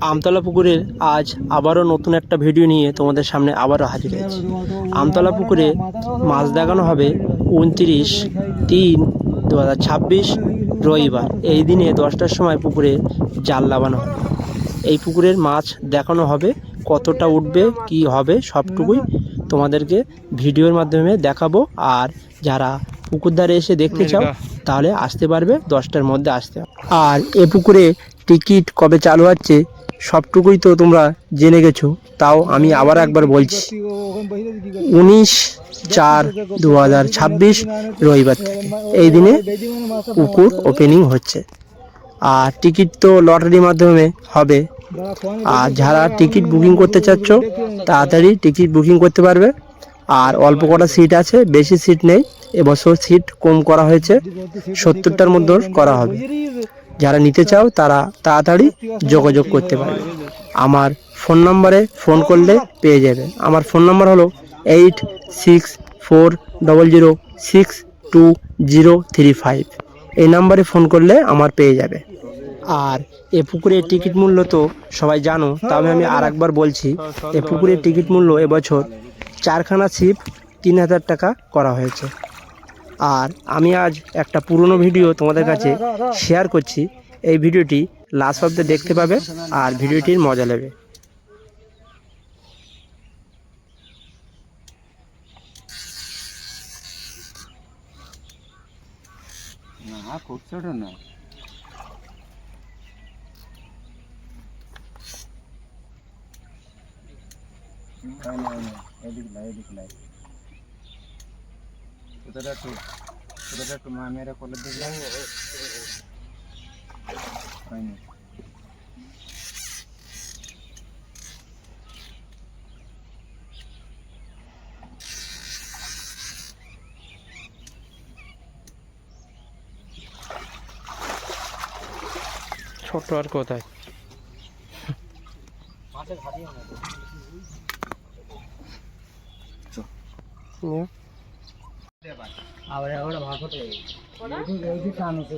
আমতলা পুকুরের আজ আবারও নতুন একটা ভিডিও নিয়ে তোমাদের সামনে আবারও হাজির হয়েছি। আমতলা পুকুরে মাছ দেখানো হবে 29/3/2026 রবিবার। এই দিনে 10টার সময় পুকুরে জাল লাগানো হবে। এই পুকুরের মাছ দেখানো হবে, কতটা উঠবে কি হবে সবটুকুই তোমাদেরকে ভিডিওর মাধ্যমে দেখাবো। আর যারা পুকুর ধারে এসে দেখতে চাও তাহলে আসতে পারবে, 10টার মধ্যে আসতে হবে। আর এ পুকুরে টিকিট কবে চালু হচ্ছে সবটুকুই তো তোমরা জেনে গেছো, তাও আমি আবার একবার বলছি, 19/4/2026 রবিবার থেকে এই দিনে পুকুর ওপেনিং হচ্ছে। আর টিকিট তো লটারির মাধ্যমে হবে। আর যারা টিকিট বুকিং করতে চাচ্ছ তাড়াতাড়ি টিকিট বুকিং করতে পারবে। আর অল্প কটা সিট আছে, বেশি সিট নেই, এবছর সিট কম করা হয়েছে, 70টার মধ্যে করা হবে। যারা নিতে চাও তারা তাড়াতাড়ি যোগাযোগ করতে পারবে। আমার ফোন নম্বরে ফোন করলে পেয়ে যাবে। আমার ফোন নম্বর হলো 8640062035। এই নাম্বারে ফোন করলে আমার পেয়ে যাবে। আর এ পুকুরের টিকিট মূল্য তো সবাই জানো, তবে আমি আর একবার বলছি, এ পুকুরের টিকিট মূল্য এবছর 4খানা ছিপ 3000 টাকা করা হয়েছে। আর আমি আজ একটা পুরনো ভিডিও তোমাদের কাছে শেয়ার করছি, এই ভিডিওটি লাস্ট অবধি দেখতে পাবে আর ভিডিওটির মজা নেবে। না খুব ছোট না, একটু মা মেয়েরা করলে দেখলাম হয়নি। ছোট আর কোথায় আবার একটা ভাগ হতে এই টান হচ্ছে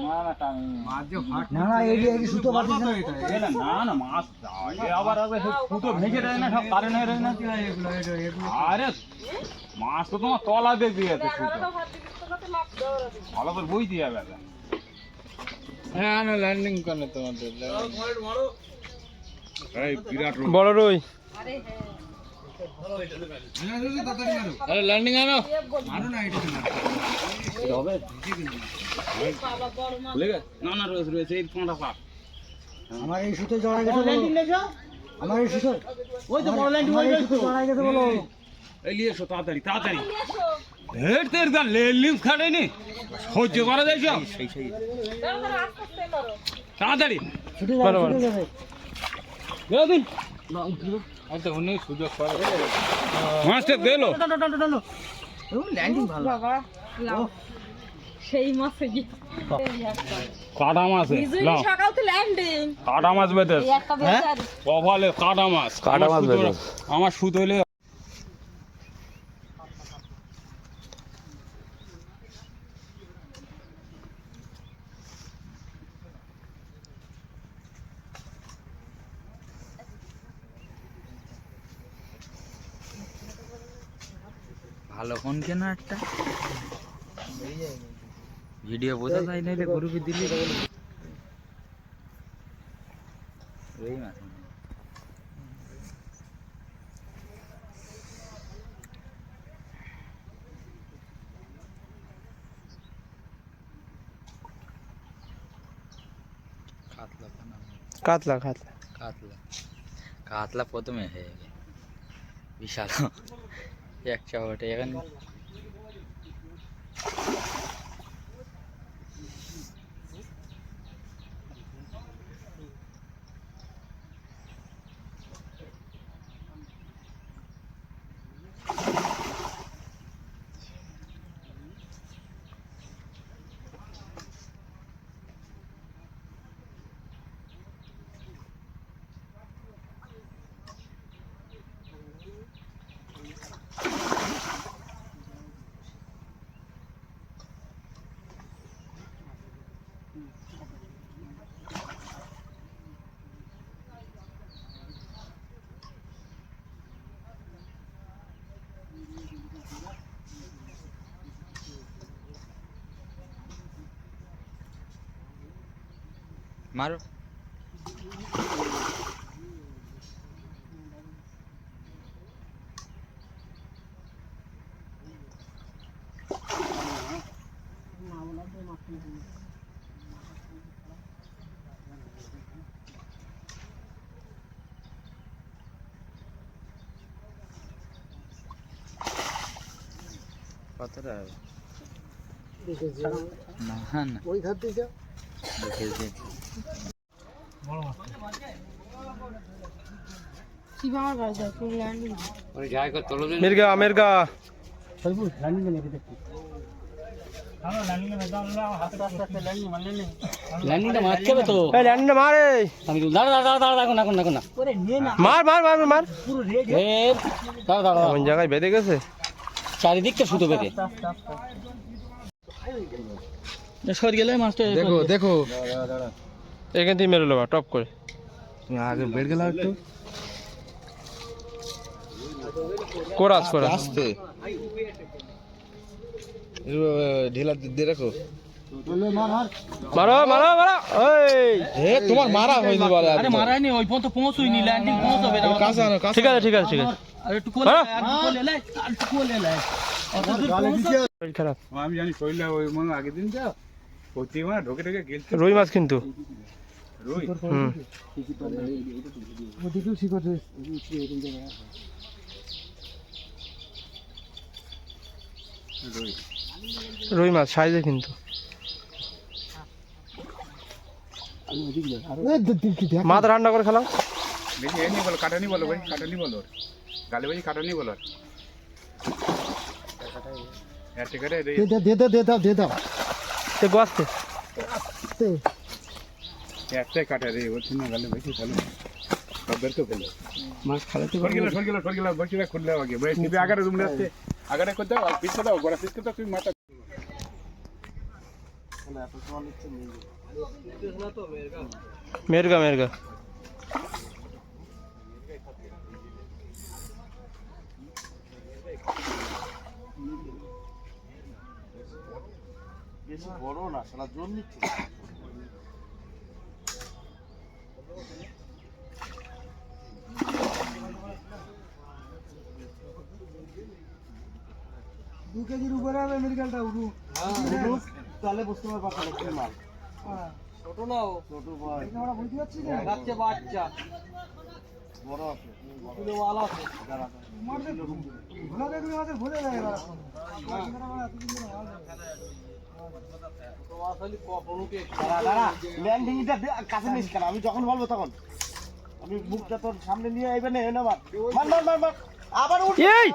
না না টান মাছ যে ফাট না না এই সুতো বাঁধছে না এটা না না মাছ এ আবার সুতো ভেঙে দেয় না, সব কারেন্ট হয়ে না। আরে মাছ তো তোমার তলা দিয়ে দিয়েছে সুতো, ভালো করে বই দিয়ে যাবে। হ্যাঁ না ল্যান্ডিং করে তোমাদের এই বিরাট বড় রুই। আরে ল্যান্ডিং আনো মারো না, এটা হবে না না রয়েছে এই কোনটা পাক আমার এই সুতো জড়া গেছে, ল্যান্ডিং লেছো আমার এই সুতো ওই তো বড় ল্যান্ডিং ওই সুতো জড়া গেছে বলো, এই নিয়ে এসো তাড়াতাড়ি তাড়াতাড়ি। হেড তের দা ল্যান্ডিং খাড়েনি সহ্য করা যায় সব, সেই সেই তাড়াতাড়ি ছুটে যাবে ছুটে যাবে দাও দিন আচ্ছা উনি সুযোগ করে মাছটা দিলো ও ল্যান্ডিং ভালো বাবা লাও সেই মাছে কি কাটা মাছ লাও সকাল থেকে ল্যান্ডিং কাটা মাছ বেতে হ্যাঁ কভালে কাটা মাছ বেতে আমার সুদ হইলে ভালো ফোন কেন একটা ভিডিও বোঝা যায় না রে, গ্রুপে দিলি এই মাছ কাতলা কাতলা কাতলা কাতলা প্রথমে হয়ে যাবে বিশাল এক চাওয়াটে এখানে মারো কতটা না না ওই ধার দিয়ে যা মির্গা মির্গা ল্যান্ডিংটা মারতে হবে তো এই ল্যান্ডটা মারে আমি দাঁড়া দাঁড়া দাঁড়া দাঁড়া না না না মার মার মার মার এ দাঁড়া দাঁড়া কোন জায়গায় বেঁধে গেছে চারিদিকটা সুতো বেঁধে সর গেলে মাছটা দেখো দেখো এখান থেকে মেরে নেবা টপ করে তুমি আগে বের গেলাম একটু কোরাস কোরাস আসতে ঢিলা দিয়ে রাখো মারো মারো মারো ওই এ তোমার মারা হয়নি বলে আরে মারাইনি ওই পর্যন্ত পৌঁছুইনি ল্যান্ডিং পৌঁছাবে না কাছে আনো কাছে ঠিক আছে ঠিক আছে ঠিক আছে আর একটু কোলে আর একটু কোলে লাই আর একটু কোলে লাই শরীর খারাপ আমি জানি শরীরটা ওই মনে হয় আগের দিন যা প্রতি মানে ঢোকে ঢোকে গেলছে রুই মাছ কিন্তু রুই হুম রুই রুই মাছ সাইজে কিন্তু মাথা ঠান্ডা করে খেলাম দেখি এ নিয়ে বলো কাটানি বলো ভাই কাটানি বলো গালে ভাই কাটানি বলো এতে করে দেখো আসতে একটাই কাটা রে ওর চিনে গালে বেশি ভালো সব বের করে ফেলো মাছ খালাতে সর গেল বসিরা খুললে আগে ভাই তুমি আগারে রুম রাখতে আগারে কর দাও আর পিছে দাও গোড়া পিছে দাও তুমি মাথা মেরগা মেরগা বেশি বড় না সারা জোর নিচ্ছে তাহলে বুঝতে পারবা কি মাল ছোট নাও ছোট ভাই বাচ্চা বাচ্চা বড় আছে কিলো মাল আছে ল্যান্ডিংটা কাছে নিস কেন আমি যখন বলবো তখন আমি মুখটা তোর সামনে নিয়ে আইবে না এনে মার মার মার মার মার আবার উঠ এই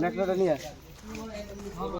নেকড়াটা নিয়ে